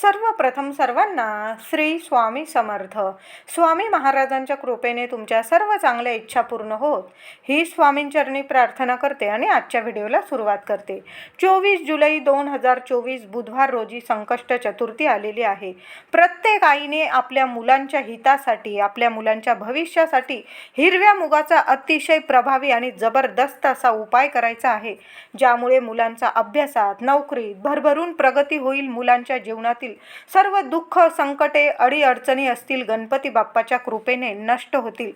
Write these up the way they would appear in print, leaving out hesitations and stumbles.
सर्वप्रथम सर्वांना श्री स्वामी समर्थ. स्वामी महाराजांच्या कृपेने तुमच्या सर्व चांगल्या इच्छा पूर्ण होत ही स्वामींचरणी प्रार्थना करते आणि आजच्या व्हिडिओला सुरुवात करते. 24 जुलै 2024 बुधवार रोजी संकष्ट चतुर्थी आलेली आहे. प्रत्येक आईने आपल्या मुलांच्या हितासाठी, आपल्या मुलांच्या भविष्यासाठी हिरव्या मुगाचा अतिशय प्रभावी आणि जबरदस्त असा उपाय करायचा आहे, ज्यामुळे मुलांचा अभ्यासात, नोकरीत भरभरून प्रगती होईल. मुलांच्या जीवनातील सर्व दुःख, संकटे, अडीअडचणी असतील गणपती बाप्पाच्या कृपेने नष्ट होतील.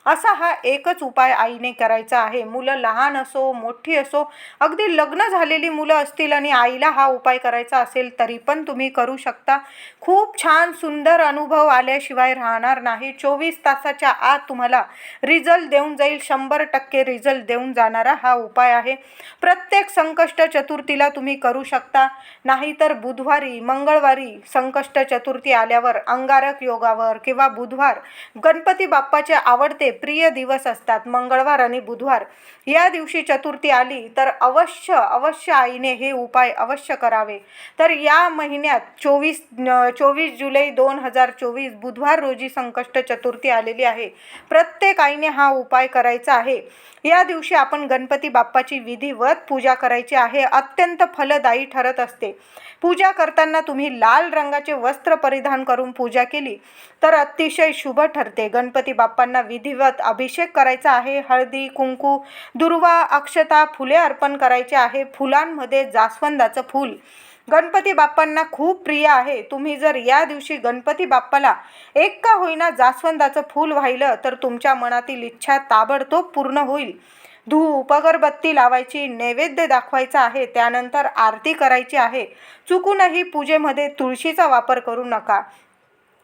असा हा एकच उपाय आईने करायचा आहे. मुलं लहान असो, मोठी असो, अगदी लग्न झालेली मुलं असतील आणि आईला हा उपाय करायचा असेल तरी पण तुम्ही करू शकता. खूप छान सुंदर अनुभव आल्याशिवाय राहणार नाही. 24 तासाच्या आत तुम्हाला रिझल्ट देऊन जाईल. 100% रिझल्ट देऊन जाणारा हा उपाय आहे. प्रत्येक संकष्ट चतुर्थीला तुम्ही करू शकता. नाहीतर बुधवारी, मंगळवारी संकष्ट चतुर्थी आल्यावर अंगारक योगावर किंवा बुधवार गणपती बाप्पाचे आवडते प्रिय दिवस असतात. मंगळवार आणि बुधवार या दिवशी चतुर्थी आली तर अवश्य आईने हे उपाय अवश्य करावे. तर या महिन्यात 24 जुलै 2024 बुधवार रोजी संकष्ट चतुर्थी आलेली आहे. प्रत्येक आईने हा उपाय करायचा आहे. या दिवशी आपण गणपती बाप्पाची विधिवत पूजा करायची आहे. अत्यंत फलदायी ठरत असते. पूजा करताना तुम्ही लाल रंगाचे वस्त्र परिधान करून पूजा केली तर अतिशय शुभ ठरते. गणपती बाप्पांना विधिवत अभिषेक करायचा आहे. हळदी, कुंकू, दुर्वा, अक्षता, फुले अर्पण करायचे आहे. फुलांमध्ये जास्वंदाचं फूल गणपती बाप्पांना खूप प्रिय आहे. तुम्ही जर या दिवशी गणपती बाप्पाला एक का होईना जास्वंदाचं फूल वाहिलं तर तुमच्या मनातील इच्छा ताबडतोब पूर्ण होईल. धूप, अगरबत्ती लावायची, नैवेद्य दाखवायचा आहे. त्यानंतर आरती करायची आहे. चुकूनही पूजेमध्ये तुळशीचा वापर करू नका.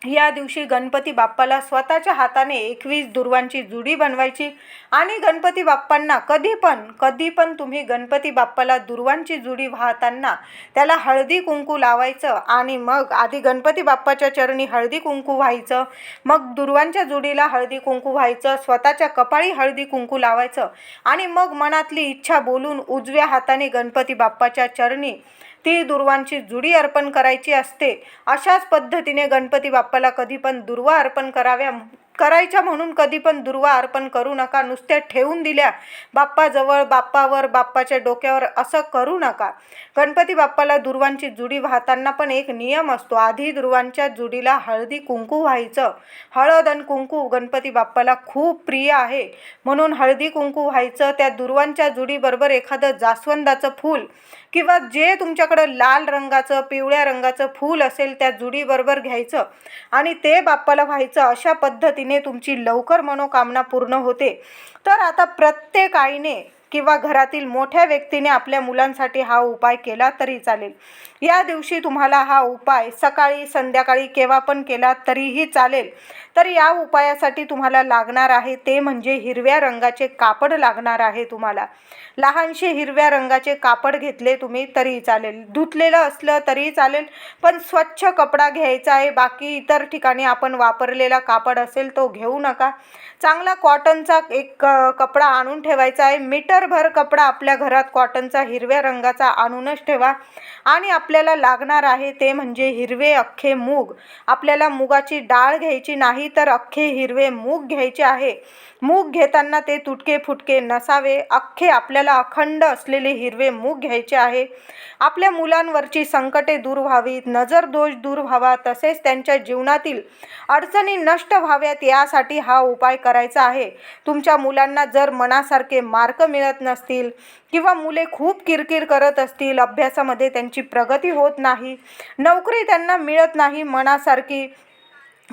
या दिवशी गणपती बाप्पाला स्वतःच्या हाताने 21 दुर्वांची जुडी बनवायची आणि गणपती बाप्पांना कधी पण तुम्ही गणपती बाप्पाला दुर्वांची जुडी वाहताना त्याला हळदी कुंकू लावायचं आणि मग आधी गणपती बाप्पाच्या चरणी हळदी कुंकू व्हायचं, मग दुर्वांच्या जुडीला हळदी कुंकू व्हायचं, स्वतःच्या कपाळी हळदी कुंकू लावायचं आणि मग मनातली इच्छा बोलून उजव्या हाताने गणपती बाप्पाच्या चरणी ती दुर्वांची जुडी अर्पण करायची असते. अशाच पद्धतीने गणपती बाप्पाला कधी पण दुर्वा अर्पण करायच्या म्हणून कधी पण दुर्वा अर्पण करू नका. नुसत्या ठेवून दिल्या बाप्पाजवळ, बाप्पावर, बाप्पाच्या डोक्यावर असं करू नका. गणपती बाप्पाला दुर्वांची जुडी वाहताना पण एक नियम असतो. आधी दुर्वांच्या जुडीला हळदी कुंकू व्हायचं. हळद आणि कुंकू गणपती बाप्पाला खूप प्रिय आहे म्हणून हळदी कुंकू व्हायचं. त्या दुर्वांच्या जुडीबरोबर एखादं जास्वंदाचं फूल किंवा जे तुमच्याकडं लाल रंगाचं, पिवळ्या रंगाचं फूल असेल त्या जुडीबरोबर घ्यायचं आणि ते बाप्पाला व्हायचं. अशा पद्धतीने तुमची लवकर मनोकामना पूर्ण होते. तर आता प्रत्येक आईने किंवा घरातील मोठ्या व्यक्तीने आपल्या मुलांसाठी हा उपाय केला तरी चालेल. या दिवशी तुम्हाला हा उपाय सकाळी, संध्याकाळी केव्हा पण केला तरीही चालेल. तर या उपायासाठी तुम्हाला लागणार आहे ते म्हणजे हिरव्या रंगाचे कापड लागणार आहे. तुम्हाला लहानशे हिरव्या रंगाचे कापड घेतले तुम्ही तरी चालेल, धुतलेलं असलं तरी चालेल, पण स्वच्छ कपडा घ्यायचा आहे. बाकी इतर ठिकाणी आपण वापरलेला कापड असेल तो घेऊ नका. चांगला कॉटनचा एक कपडा आणून ठेवायचा आहे. मीटरभर कपडा आपल्या घरात कॉटनचा हिरव्या रंगाचा आणूनच ठेवा. आणि आपल्याला लागणार आहे ते म्हणजे हिरवे अख्खे मूग. आपल्याला मुगाची डाळ घ्यायची नाही तर अख्खे हिरवे मूग घ्यायचे आहे. मूग घेताना ते तुटके फुटके नसावे. अख्खे आपल्याला अखंड असलेले हिरवे मूग घ्यायचे आहे. आपल्या मुलांवरची संकटे दूर व्हावीत, नजर दोष दूर व्हावा, तसेच त्यांच्या जीवनातील अडचणी नष्ट व्हाव्यात यासाठी हा उपाय करायचा आहे. तुमच्या मुलांना जर मनासारखे मार्क मिळत नसतील किंवा मुले खूप किरकिर करत असतील, अभ्यासामध्ये त्यांची प्रगती होत नाही, नोकरी त्यांना मिळत नाही मनासारखी,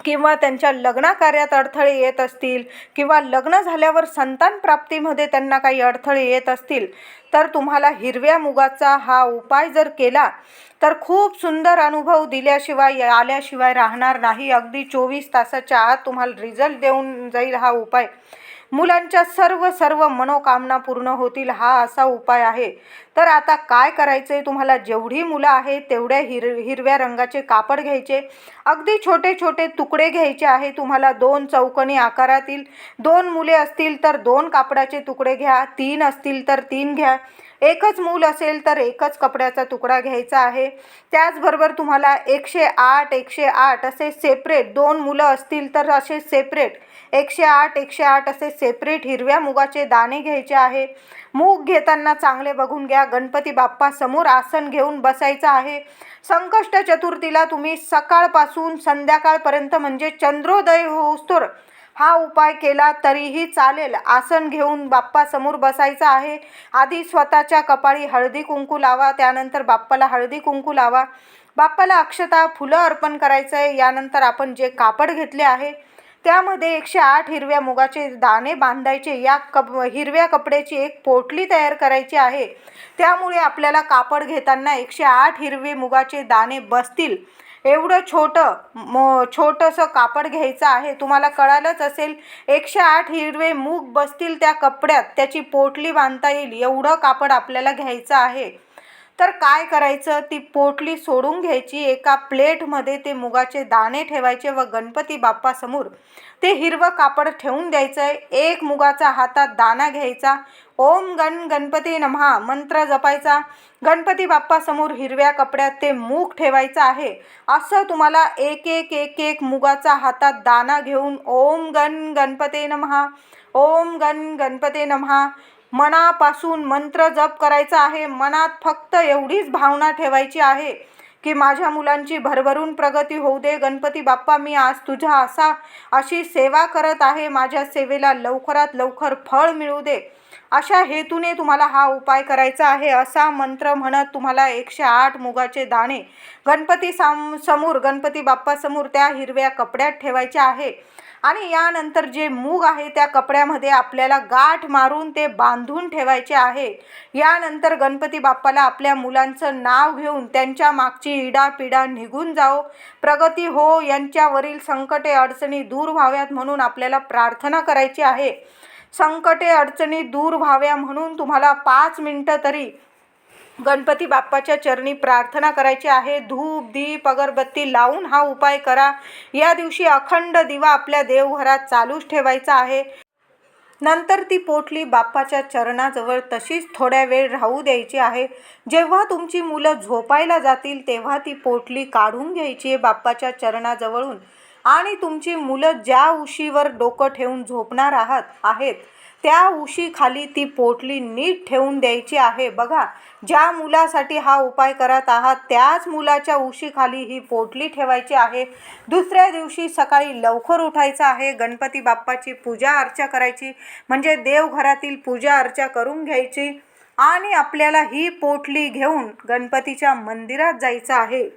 किंवा त्यांच्या लग्नाकार्यात अडथळे येत असतील किंवा लग्न झाल्यावर संतान प्राप्तीमध्ये त्यांना काही अडथळे येत असतील, तर तुम्हाला हिरव्या मुगाचा हा उपाय जर केला तर खूप सुंदर अनुभव आल्याशिवाय राहणार नाही. अगदी 24 तासाच्या आत तुम्हाला रिझल्ट देऊन जाईल हा उपाय. मुलांच्या सर्व मनोकामना पूर्ण होतील. हा असा उपाय आहे. तर आता काय करायचे, तुम्हाला जेवढी मुलं आहेत तेवढ्या हिरव्या रंगाचे कापड घ्यायचे. अगदी छोटे छोटे तुकडे घ्यायचे आहे. तुम्हाला 2 चौकोनी आकारातील 2 मुले असतील तर 2 कापडाचे तुकडे घ्या, 3 असतील तर 3 घ्या. एकच मूल असेल तर एकच कपड्याचा तुकडा घ्यायचा आहे. त्याचबरोबर तुम्हाला 108 108 असे सेपरेट, 2 मुलं असतील तर असे सेपरेट 108 108 असे सेपरेट हिरव्या मुगाचे दाणे घ्यायचे आहे. मूग घेताना चांगले बघून घ्या. गणपती बाप्पा समोर आसन घेऊन बसायचं आहे. संकष्ट चतुर्थीला तुम्ही सकाळपासून संध्याकाळपर्यंत म्हणजे चंद्रोदय होऊस्तोवर हा उपाय केला तरीही चालेल. आसन घेऊन बाप्पासमोर बसायचं आहे. आधी स्वतःच्या कपाळी हळदी कुंकू लावा, त्यानंतर बाप्पाला हळदी कुंकू लावा. बाप्पाला अक्षता फुलं अर्पण करायचं आहे. यानंतर आपण जे कापड घेतले आहे त्यामध्ये 108 हिरव्या मुगाचे दाणे बांधायचे. या हिरव्या कपड्याची एक पोटली तयार करायची आहे. त्यामुळे आपल्याला कापड घेताना 108 हिरवे मुगाचे दाणे बसतील एवढं छोटंसं कापड घ्यायचं आहे. तुम्हाला कळालंच असेल, 108 हिरवे मूग बसतील त्या कपड्यात, त्याची पोटली बांधता येईल एवढं कापड आपल्याला घ्यायचं आहे. तर काय करायचं, ती पोटली सोडून घ्यायची. एका प्लेटमध्ये ते मुगाचे दाणे ठेवायचे व गणपती बाप्पासमोर ते हिरवं कापड ठेवून द्यायचं आहे. एक मुगाचा हातात दाणा घ्यायचा. ओम गणपती नमः मंत्र जपायचा. गणपती बाप्पासमोर हिरव्या कपड्यात ते मूग ठेवायचं आहे. असं तुम्हाला एक एक मुगाचा हातात दाणा घेऊन ओम गणपती नमः, ओम गणपती नमः मनापासून मंत्र जप करायचा आहे. मनात फक्त एवढीच भावना ठेवायची आहे की माझ्या मुलांची भरभरून प्रगती होऊ दे. गणपती बाप्पा, मी आज तुझ्या अशी सेवा करत आहे. माझ्या सेवेला लवकरात लवकर फळ मिळू दे. अशा हेतूने तुम्हाला हा उपाय करायचा आहे. असा मंत्र म्हणत तुम्हाला 108 मुगाचे दाणे गणपती बाप्पासमोर त्या हिरव्या कपड्यात ठेवायचे आहे. आणि यानंतर जे मूग आहे त्या कपड्यामध्ये आपल्याला गाठ मारून ते बांधून ठेवायचे आहे. यानंतर गणपती बाप्पाला आपल्या मुलांचं नाव घेऊन त्यांच्या मागची इडापिडा निघून जाओ, प्रगती हो, यांच्यावरील संकटे अडचणी दूर व्हाव्यात म्हणून आपल्याला प्रार्थना करायची आहे. संकटे अडचणी दूर व्हाव्या म्हणून तुम्हाला 5 मिनिटं तरी गणपती बाप्पाच्या चरणी प्रार्थना करायची आहे. धूप दीप अगरबत्ती लावून हा उपाय करा. या दिवशी अखंड दिवा आपल्या देवघरात चालूच ठेवायचा आहे. नंतर ती पोटली बाप्पाच्या चरणाजवळ तशीच थोड्या वेळ राहू द्यायची आहे. जेव्हा तुमची मुलं झोपायला जातील तेव्हा ती पोटली काढून घ्यायची आहे बाप्पाच्या चरणाजवळून आणि तुमची मुलं ज्या उशीवर डोकं ठेवून झोपणार आहेत त्या उशीखाली ती पोटली नीट ठेवून द्यायची आहे. बघा, ज्या मुलासाठी हा उपाय करत आहात त्याच मुलाच्या उशीखाली ही पोटली ठेवायची आहे. दुसऱ्या दिवशी सकाळी लवकर उठायचं आहे. गणपती बाप्पाची पूजा अर्चा करायची, म्हणजे देवघरातील पूजा अर्चा करून घ्यायची आणि आपल्याला ही पोटली घेऊन गणपतीच्या मंदिरात जायचं आहे.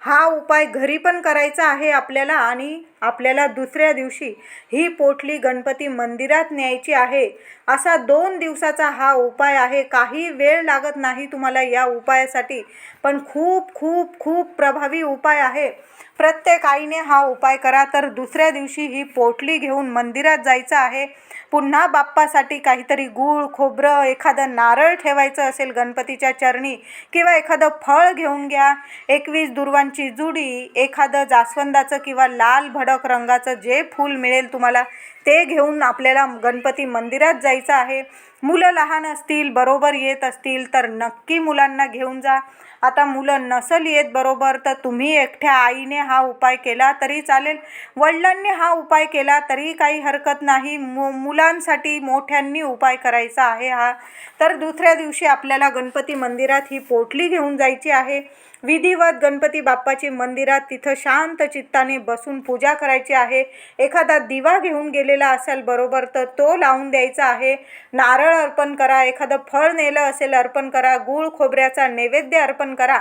हा उपाय घरी पण करायचा आहे आपल्याला आणि आपल्याला दुसऱ्या दिवशी ही पोटली गणपती मंदिरात न्यायची आहे. असा 2 दिवसाचा हा उपाय आहे. काही वेळ लागत नाही तुम्हाला या उपायासाठी, पण खूप खूप खूप प्रभावी उपाय आहे. प्रत्येक आईने हा उपाय करा. तर दुसऱ्या दिवशी ही पोटली घेऊन मंदिरात जायचं आहे. पुन्हा बाप्पासाठी काहीतरी गूळ खोबरं, एखादं नारळ ठेवायचं असेल गणपतीच्या चरणी किंवा एखादं फळ घेऊन घ्या. 21 दुर्वांची जुडी, एखादं जास्वंदाचं किंवा लाल भडक रंगाचं जे फूल मिळेल तुम्हाला ते घेऊन आपल्याला गणपती मंदिरात जायचं आहे. मुलं लहान असतील, बरोबर येत असतील तर नक्की मुलांना घेऊन जा. आता मुलं नसल येत बरोबर तर तुम्ही एकट्या आईने हा उपाय केला तरी चालेल, वडिलांनी हा उपाय केला तरी काही हरकत नाही. मुलांसाठी मोठ्यांनी उपाय करायचा आहे हा. तर दुसऱ्या दिवशी आपल्याला गणपती मंदिरात ही पोटली घेऊन जायची आहे. विधिवत गणपती बाप्पाची मंदिरात तिथं शांत चित्ताने बसून पूजा करायची आहे. एखादा दिवा घेऊन गेलेला असेल बरोबर तर तो लावून द्यायचा आहे. नारळ अर्पण करा, एखादं फळ नेलं असेल अर्पण करा, गूळ खोबऱ्याचा नैवेद्य अर्पण करा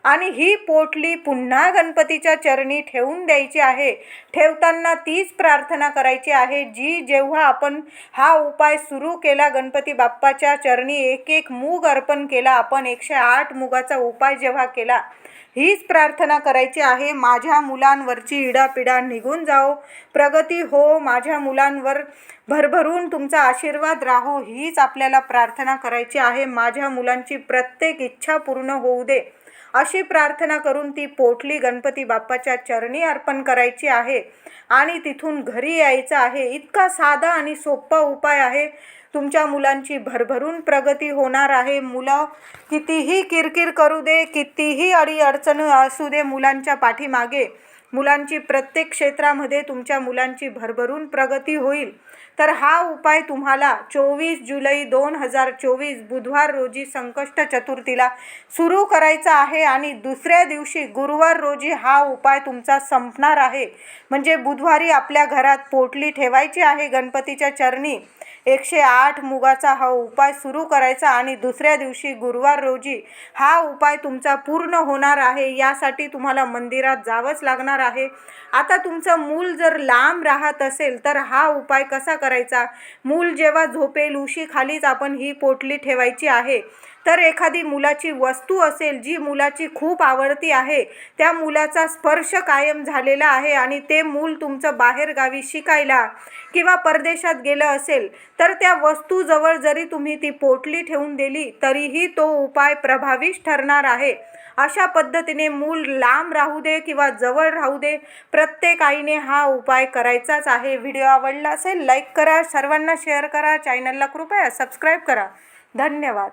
आणि ही पोटली पुन्हा गणपतीच्या चरणी ठेवून द्यायची आहे. ठेवताना तीच प्रार्थना करायची आहे जी जेव्हा आपण हा उपाय सुरू केला, गणपती बाप्पाच्या चरणी एक मूग अर्पण केला, आपण 108 मुगाचा उपाय जेव्हा केला, हीच प्रार्थना करायची आहे. माझ्या मुलांवरची इडापिडा निघून जाओ, प्रगती हो, माझ्या मुलांवर भरभरून तुमचा आशीर्वाद राहो, हीच आपल्याला प्रार्थना करायची आहे. माझ्या मुलांची प्रत्येक इच्छा पूर्ण होऊ दे, अशी प्रार्थना करून ती पोटली गणपती बाप्पाच्या चरणी अर्पण करायची आहे आणि तिथून घरी यायचं आहे. इतका साधा आणि सोपा उपाय आहे. तुमच्या मुलांची भरभरून प्रगती होणार आहे. मुलं कितीही किरकिर करू दे, कितीही अडीअडचण असू दे, मुलांच्या पाठीमागे मुलांची प्रत्येक क्षेत्रामध्ये तुमच्या मुलांची भरभरून प्रगती होईल. तर हा उपाय तुम्हाला 24 जुलै 2024 बुधवार रोजी संकष्ट चतुर्थीला सुरू करायचा आहे आणि दुसऱ्या दिवशी गुरुवार रोजी हा उपाय तुमचा संपणार आहे. म्हणजे बुधवारी आपल्या घरात पोटली ठेवायची आहे गणपतीच्या चरणी. 108 मुगाचा हा उपाय सुरू करायचा आणि दुसऱ्या दिवशी गुरुवार रोजी हा उपाय तुमचा पूर्ण होणार आहे. यासाठी तुम्हाला मंदिरात जावंच लागणार आहे. आता तुमचं मूल जर लांब राहत असेल तर हा उपाय कसा करायचा? मूल जेव्हा झोपेल उशीखालीच आपण ही पोटली ठेवायची आहे. तर एखादी मुलाची वस्तू असेल जी मुलाची खूप आवडती आहे, त्या मुलाचा स्पर्श कायम झालेला आहे आणि ते मूल तुमचं बाहेरगावी शिकायला किंवा परदेशात गेलं असेल तर त्या वस्तूजवळ जरी तुम्ही ती पोटली ठेवून दिली तरीही तो उपाय प्रभावीच ठरणार आहे. अशा पद्धतीने मूल लांब राहू दे किंवा जवळ राहू दे, प्रत्येक आईने हा उपाय करायचाच आहे. व्हिडिओ आवडला असेल लाईक करा, सर्वांना शेअर करा, चॅनलला कृपया सबस्क्राईब करा. धन्यवाद.